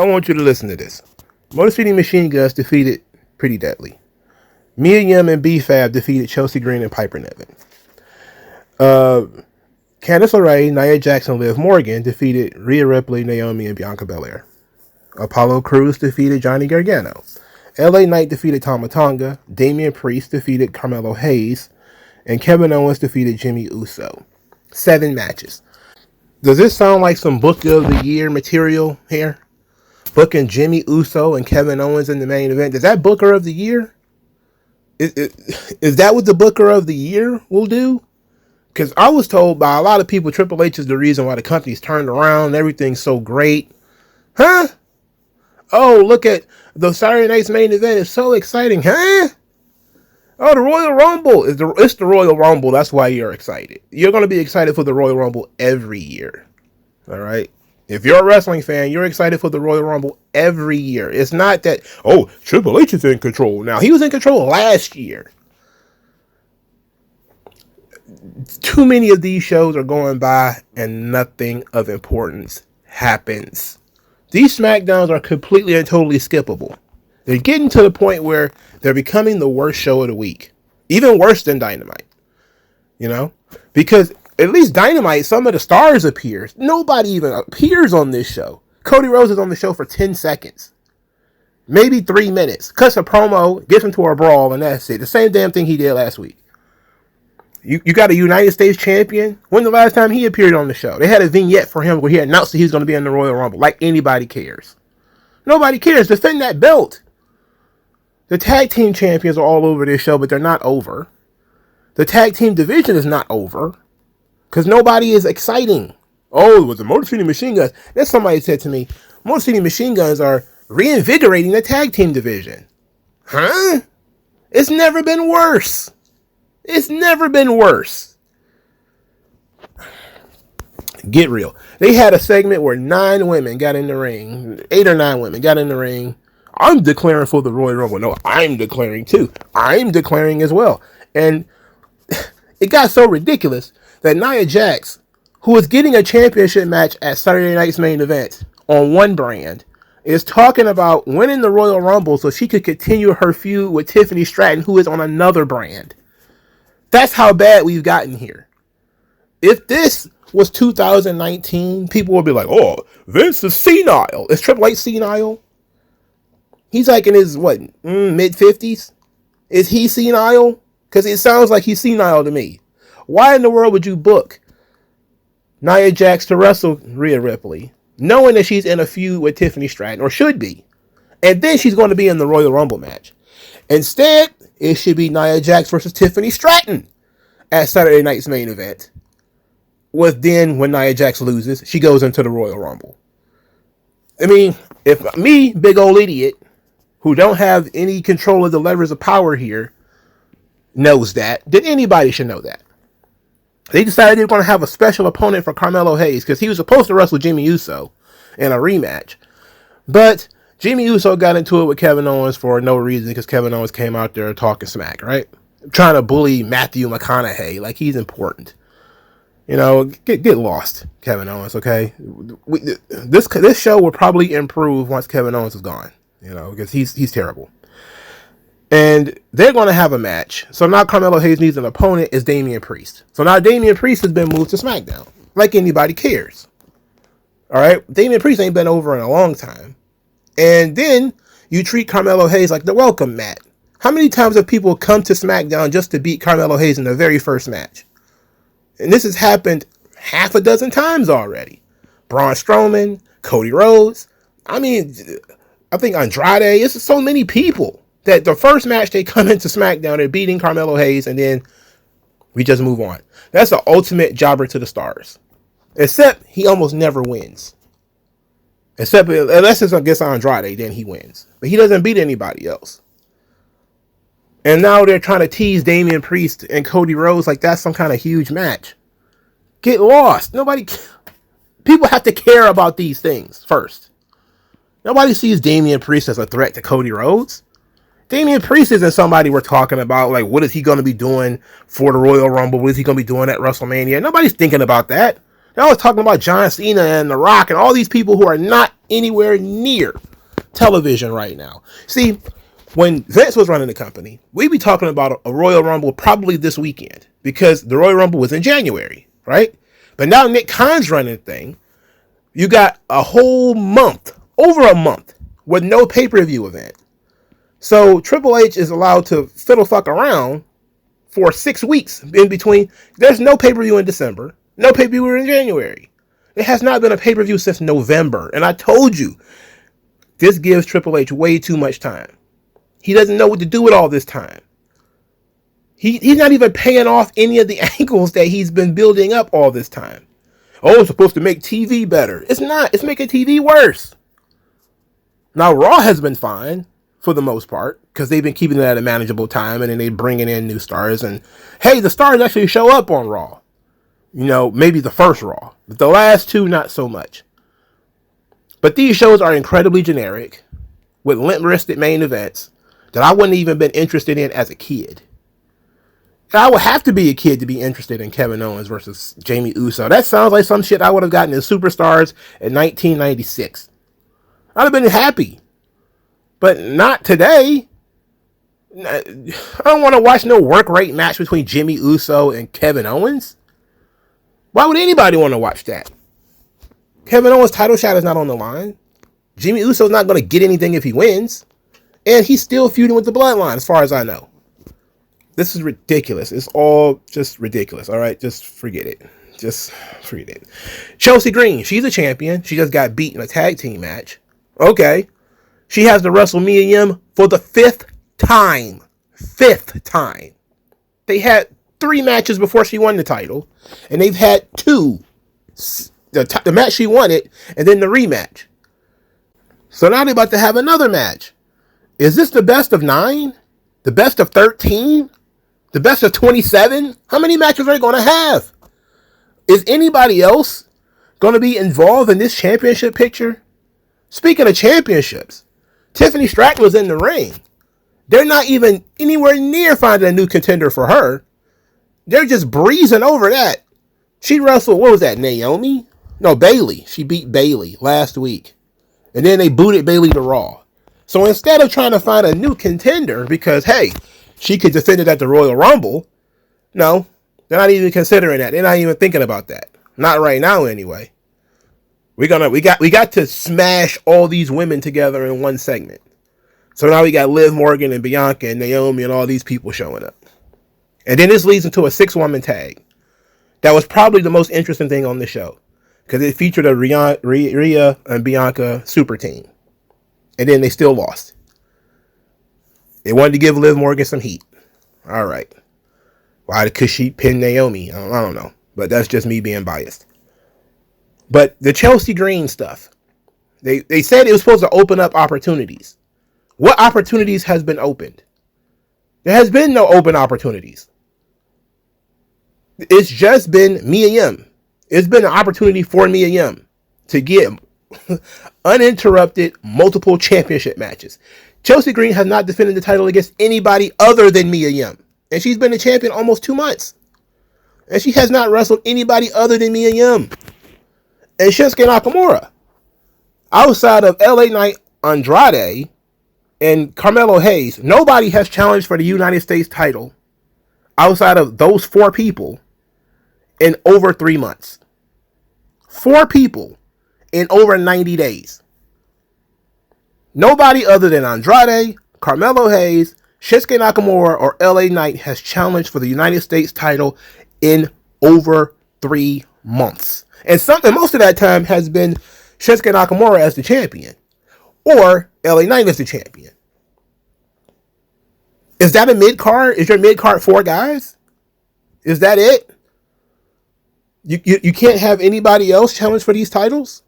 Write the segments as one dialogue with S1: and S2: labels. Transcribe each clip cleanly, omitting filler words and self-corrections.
S1: I want you to listen to this. Motor City Machine Guns defeated Pretty Deadly. Mia Yim and B-Fab defeated Chelsea Green and Piper Niven. Candice LeRae, Nia Jax, and Liv Morgan defeated Rhea Ripley, Naomi, and Bianca Belair. Apollo Crews defeated Johnny Gargano. LA Knight defeated Tama Tonga. Damian Priest defeated Carmelo Hayes. And Kevin Owens defeated Jimmy Uso. 7 matches. Does this sound like some Book of the Year material here? Booking Jimmy Uso and Kevin Owens in the main event. Is that Booker of the Year? Is that what the Booker of the Year will do? Because I was told by a lot of people Triple H is the reason why the company's turned around and everything's so great. Huh? Oh, look at the Saturday night's main event. It's so exciting. Huh? Oh, the Royal Rumble. It's the Royal Rumble. That's why you're excited. You're going to be excited for the Royal Rumble every year. All right? If you're a wrestling fan, you're excited for the Royal Rumble every year. It's not that, oh, Triple H is in control. Now, he was in control last year. Too many of these shows are going by and nothing of importance happens. These Smackdowns are completely and totally skippable. They're getting to the point where they're becoming the worst show of the week. Even worse than Dynamite. You know? Because at least Dynamite, some of the stars appear. Nobody even appears on this show. Cody Rhodes is on the show for 10 seconds. Maybe 3 minutes. Cuts a promo, gets into a brawl, and that's it. The same damn thing he did last week. You got a United States champion. When the last time he appeared on the show? They had a vignette for him where he announced that he's going to be in the Royal Rumble. Like anybody cares. Nobody cares. Defend that belt. The tag team champions are all over this show, but they're not over. The tag team division is not over. Because nobody is exciting. Oh, it was the Motor City Machine Guns. Then somebody said to me, Motor City Machine Guns are reinvigorating the tag team division. Huh? It's never been worse. It's never been worse. Get real. They had a segment where 9 women got in the ring. 8 or 9 women got in the ring. I'm declaring for the Royal Rumble. No, I'm declaring too. I'm declaring as well. And it got so ridiculous that Nia Jax, who is getting a championship match at Saturday night's main event on one brand, is talking about winning the Royal Rumble so she could continue her feud with Tiffany Stratton, who is on another brand. That's how bad we've gotten here. If this was 2019, people would be like, oh, Vince is senile. Is Triple H senile? He's like in his, mid-50s? Is he senile? Because it sounds like he's senile to me. Why in the world would you book Nia Jax to wrestle Rhea Ripley, knowing that she's in a feud with Tiffany Stratton, or should be, and then she's going to be in the Royal Rumble match? Instead, it should be Nia Jax versus Tiffany Stratton at Saturday night's main event. With then, when Nia Jax loses, she goes into the Royal Rumble. I mean, if me, big old idiot, who don't have any control of the levers of power here, knows that, then anybody should know that. They decided they were going to have a special opponent for Carmelo Hayes because he was supposed to wrestle Jimmy Uso in a rematch. But Jimmy Uso got into it with Kevin Owens for no reason because Kevin Owens came out there talking smack, right? Trying to bully Matthew McConaughey like he's important. You know, get lost, Kevin Owens, okay? This show will probably improve once Kevin Owens is gone, you know, because he's terrible. And they're going to have a match. So now Carmelo Hayes needs an opponent. Is Damian Priest. So now Damian Priest has been moved to SmackDown. Like anybody cares. All right? Damian Priest ain't been over in a long time. And then you treat Carmelo Hayes like the welcome mat. How many times have people come to SmackDown just to beat Carmelo Hayes in the very first match? And this has happened half a dozen times already. Braun Strowman, Cody Rhodes. I mean, I think Andrade. It's so many people that the first match they come into SmackDown, they're beating Carmelo Hayes, and then we just move on. That's the ultimate jobber to the stars. Except he almost never wins. Except unless it's against Andrade, then he wins. But he doesn't beat anybody else. And now they're trying to tease Damian Priest and Cody Rhodes like that's some kind of huge match. Get lost. People have to care about these things first. Nobody sees Damian Priest as a threat to Cody Rhodes. Damian Priest isn't somebody we're talking about, what is he going to be doing for the Royal Rumble? What is he going to be doing at WrestleMania? Nobody's thinking about that. They're always talking about John Cena and The Rock and all these people who are not anywhere near television right now. See, when Vince was running the company, we'd be talking about a Royal Rumble probably this weekend because the Royal Rumble was in January, right? But now Nick Khan's running the thing. You got a whole month, over a month, with no pay-per-view event. So Triple H is allowed to fiddle fuck around for 6 weeks in between. There's no pay-per-view in December, no pay-per-view in January. There has not been a pay-per-view since November. And I told you, this gives Triple H way too much time. He doesn't know what to do with all this time. He's not even paying off any of the angles that he's been building up all this time. Oh, it's supposed to make TV better. It's not. It's making TV worse. Now, Raw has been fine for the most part because they've been keeping it at a manageable time, and then they're bringing in new stars. And hey, the stars actually show up on Raw. You know, maybe the first Raw, but the last two, not so much. But these shows are incredibly generic with limp-wristed main events that I wouldn't even been interested in as a kid. I would have to be a kid to be interested in Kevin Owens versus Jamie Uso. That sounds like some shit I would have gotten in Superstars in 1996. I'd have been happy. But not today. I don't want to watch no work rate match between Jimmy Uso and Kevin Owens. Why would anybody want to watch that? Kevin Owens' title shot is not on the line. Jimmy Uso's not going to get anything if he wins. And he's still feuding with the Bloodline as far as I know. This is ridiculous. It's all just ridiculous. All right, just forget it. Just forget it. Chelsea Green, she's a champion. She just got beat in a tag team match. Okay. She has to wrestle Mia Yim for the fifth time. Fifth time. They had 3 matches before she won the title, and they've had 2. The match she won it, and then the rematch. So now they're about to have another match. Is this the best of 9? The best of 13? The best of 27? How many matches are they going to have? Is anybody else going to be involved in this championship picture? Speaking of championships, Tiffany Stratton was in the ring. They're not even anywhere near finding a new contender for her. They're just breezing over that. She wrestled, what was that, Naomi? No, Bayley. She beat Bayley last week. And then they booted Bayley to Raw. So instead of trying to find a new contender, because, hey, she could defend it at the Royal Rumble, no, they're not even considering that. They're not even thinking about that. Not right now, anyway. We got to smash all these women together in one segment. So now we got Liv Morgan and Bianca and Naomi and all these people showing up. And then this leads into a 6-woman tag. That was probably the most interesting thing on the show. Because it featured a Rhea and Bianca super team. And then they still lost. They wanted to give Liv Morgan some heat. All right. Why? Because she pinned Naomi. I don't know. But that's just me being biased. But the Chelsea Green stuff. They said it was supposed to open up opportunities. What opportunities has been opened? There has been no open opportunities. It's just been Mia Yim. It's been an opportunity for Mia Yim to get uninterrupted multiple championship matches. Chelsea Green has not defended the title against anybody other than Mia Yim. And she's been a champion almost 2 months. And she has not wrestled anybody other than Mia Yim. And Shinsuke Nakamura. Outside of LA Knight, Andrade, and Carmelo Hayes, nobody has challenged for the United States title outside of those 4 people in over 3 months. 4 people in over 90 days. Nobody other than Andrade, Carmelo Hayes, Shinsuke Nakamura, or LA Knight has challenged for the United States title in over 3 months. And most of that time has been Shinsuke Nakamura as the champion. Or LA Knight as the champion. Is that a mid-card? Is your mid-card 4 guys? Is that it? You can't have anybody else challenge for these titles?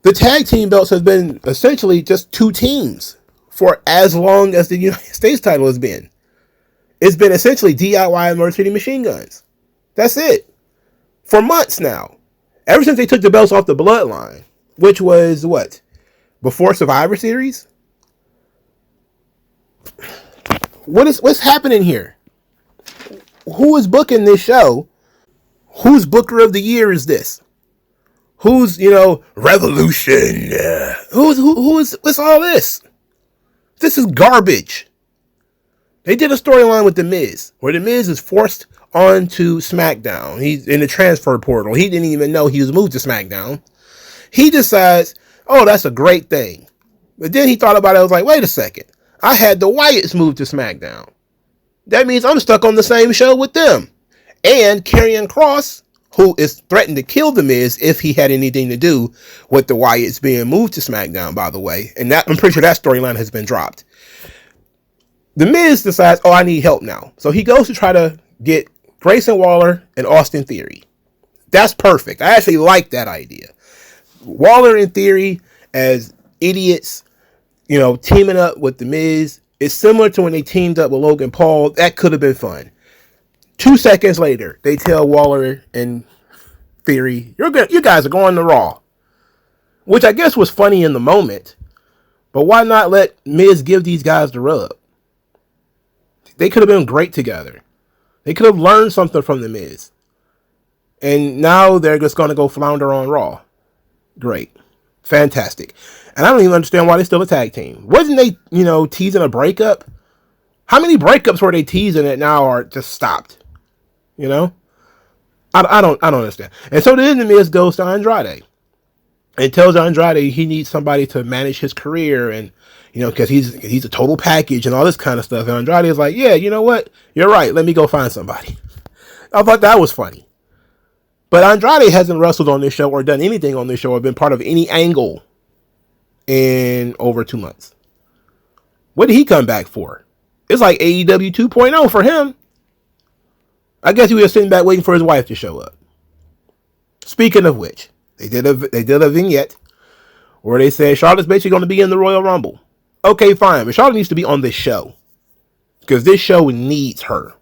S1: The tag team belts have been essentially just 2 teams for as long as the United States title has been. It's been essentially DIY and Motor City Machine Guns. That's it. For months now. Ever since they took the belts off the Bloodline, which was what? Before Survivor Series? What's happening here? Who is booking this show? Whose Booker of the Year is this? Who's, Revolution? What's all this? This is garbage. They did a storyline with The Miz, where The Miz is forced onto SmackDown. He's in the transfer portal. He didn't even know he was moved to SmackDown. He decides, oh, that's a great thing. But then he thought about it. I was like, wait a second. I had the Wyatts moved to SmackDown. That means I'm stuck on the same show with them. And Karrion Kross, who is threatened to kill The Miz if he had anything to do with the Wyatts being moved to SmackDown, by the way. And that, I'm pretty sure that storyline has been dropped. The Miz decides, oh, I need help now. So he goes to try to get Grayson Waller and Austin Theory. That's perfect. I actually like that idea. Waller and Theory as idiots, teaming up with The Miz. It's similar to when they teamed up with Logan Paul. That could have been fun. 2 seconds later, they tell Waller and Theory, you guys are going to Raw. Which I guess was funny in the moment. But why not let Miz give these guys the rub? They could have been great together. They could have learned something from The Miz. And now they're just going to go flounder on Raw. Great. Fantastic. And I don't even understand why they're still a tag team. Wasn't they, teasing a breakup? How many breakups were they teasing that now are just stopped? I don't understand. And so then The Miz goes to Andrade and tells Andrade he needs somebody to manage his career and, because he's a total package and all this kind of stuff. And Andrade is like, yeah, you know what? You're right. Let me go find somebody. I thought that was funny. But Andrade hasn't wrestled on this show or done anything on this show or been part of any angle in over 2 months. What did he come back for? It's like AEW 2.0 for him. I guess he was sitting back waiting for his wife to show up. Speaking of which, they did a vignette where they said Charlotte's basically going to be in the Royal Rumble. Okay, fine, but Charlotte needs to be on this show because this show needs her.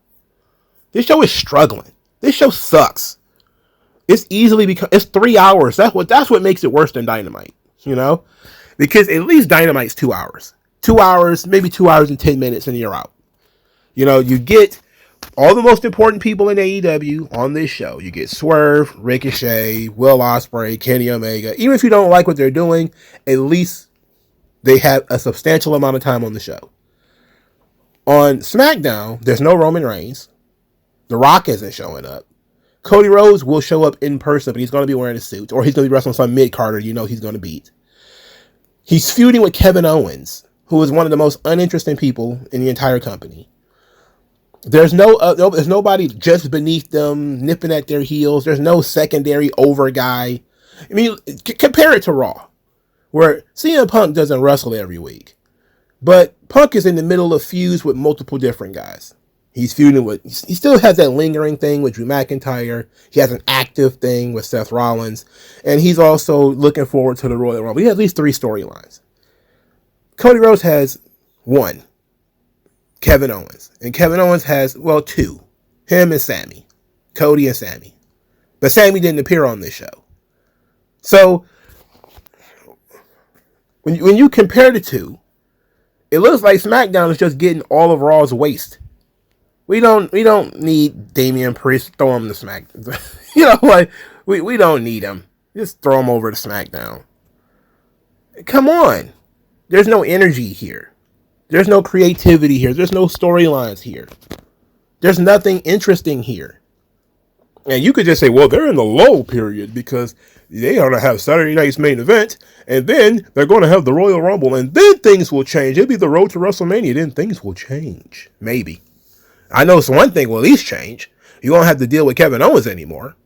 S1: This show is struggling. This show sucks. It's easily it's 3 hours. That's what makes it worse than Dynamite, because at least Dynamite's 2 hours. 2 hours, maybe 2 hours and 10 minutes, and you're out. You get all the most important people in AEW on this show. You get Swerve, Ricochet, Will Ospreay, Kenny Omega. Even if you don't like what they're doing, at least they have a substantial amount of time on the show. On SmackDown, there's no Roman Reigns. The Rock isn't showing up. Cody Rhodes will show up in person, but he's going to be wearing a suit, or he's going to be wrestling some mid-carder he's going to beat. He's feuding with Kevin Owens, who is one of the most uninteresting people in the entire company. There's there's nobody just beneath them nipping at their heels. There's no secondary over guy. I mean, compare it to Raw, where CM Punk doesn't wrestle every week, but Punk is in the middle of feuds with multiple different guys. He's feuding with, he still has that lingering thing with Drew McIntyre. He has an active thing with Seth Rollins, and he's also looking forward to the Royal Rumble. He has at least 3 storylines. Cody Rhodes has 1. Kevin Owens. And Kevin Owens has, 2. Him and Sammy. Cody and Sammy. But Sammy didn't appear on this show. So, when you compare the two, it looks like SmackDown is just getting all of Raw's waste. We don't need Damian Priest. Throw him to SmackDown. We don't need him. Just throw him over to SmackDown. Come on. There's no energy here. There's no creativity here. There's no storylines here. There's nothing interesting here. And you could just say, well, they're in the lull period because they are going to have Saturday night's main event, and then they're going to have the Royal Rumble, and then things will change. It'll be the road to WrestleMania, then things will change. Maybe. I know one thing will at least change. You won't have to deal with Kevin Owens anymore.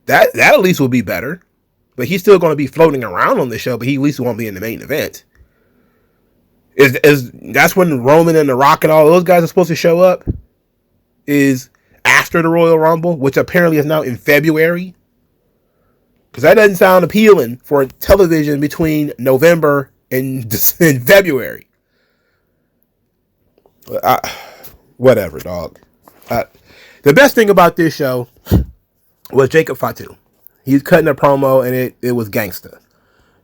S1: That at least will be better. But he's still going to be floating around on the show, but he at least won't be in the main event. That's when Roman and The Rock and all those guys are supposed to show up? Is after the Royal Rumble, which apparently is now in February? Because that doesn't sound appealing for television between November and February. Whatever, dog. The best thing about this show was Jacob Fatu. He's cutting a promo, and it was gangsta.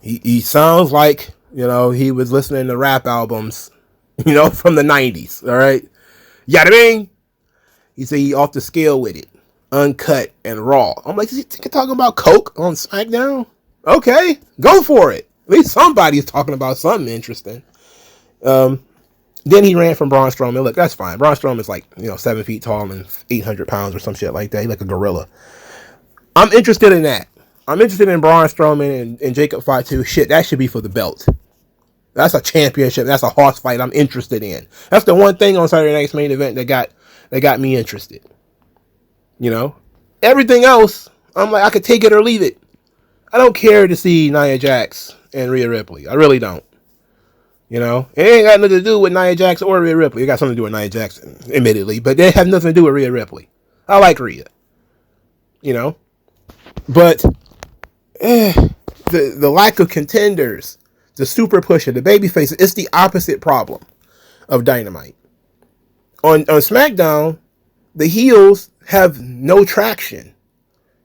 S1: He sounds like, he was listening to rap albums, from the 90s, all right? Yada bing! He said he off the scale with it. Uncut, and Raw. I'm like, is he talking about Coke on SmackDown? Okay, go for it. At least somebody's talking about something interesting. Then he ran from Braun Strowman. Look, that's fine. Braun Strowman is like, 7 feet tall and 800 pounds or some shit like that. He's like a gorilla. I'm interested in that. I'm interested in Braun Strowman and Jacob Fatu. Shit, that should be for the belt. That's a championship. That's a horse fight I'm interested in. That's the one thing on Saturday Night's Main Event that got me interested. Everything else, I'm like, I could take it or leave it. I don't care to see Nia Jax and Rhea Ripley. I really don't. It ain't got nothing to do with Nia Jax or Rhea Ripley. It got something to do with Nia Jax, admittedly, but they have nothing to do with Rhea Ripley. I like Rhea. But the lack of contenders, the super pusher, the baby faces, it's the opposite problem of Dynamite. On SmackDown, the heels have no traction.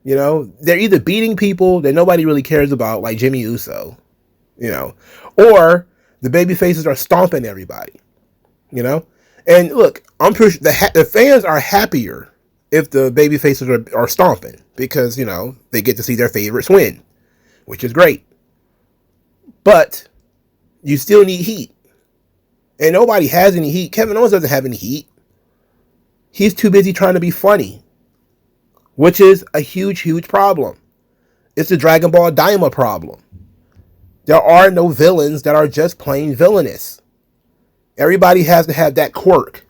S1: They're either beating people that nobody really cares about, like Jimmy Uso, or the baby faces are stomping everybody, And look, I'm pretty sure the fans are happier if the baby faces are stomping because, they get to see their favorites win, which is great. But you still need heat. And nobody has any heat. Kevin Owens doesn't have any heat. He's too busy trying to be funny, which is a huge, huge problem. It's the Dragon Ball Daima problem. There are no villains that are just plain villainous. Everybody has to have that quirk.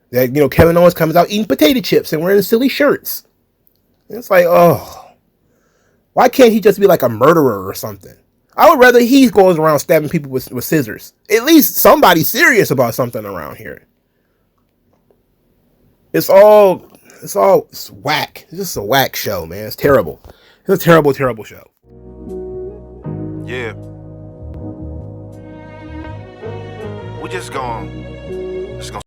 S1: That, Kevin Owens comes out eating potato chips and wearing silly shirts. And it's like, oh, why can't he just be like a murderer or something? I would rather he goes around stabbing people with scissors. At least somebody serious about something around here. It's whack. It's just a whack show, man. It's terrible. It's a terrible, terrible show.
S2: Yeah. We're just gonna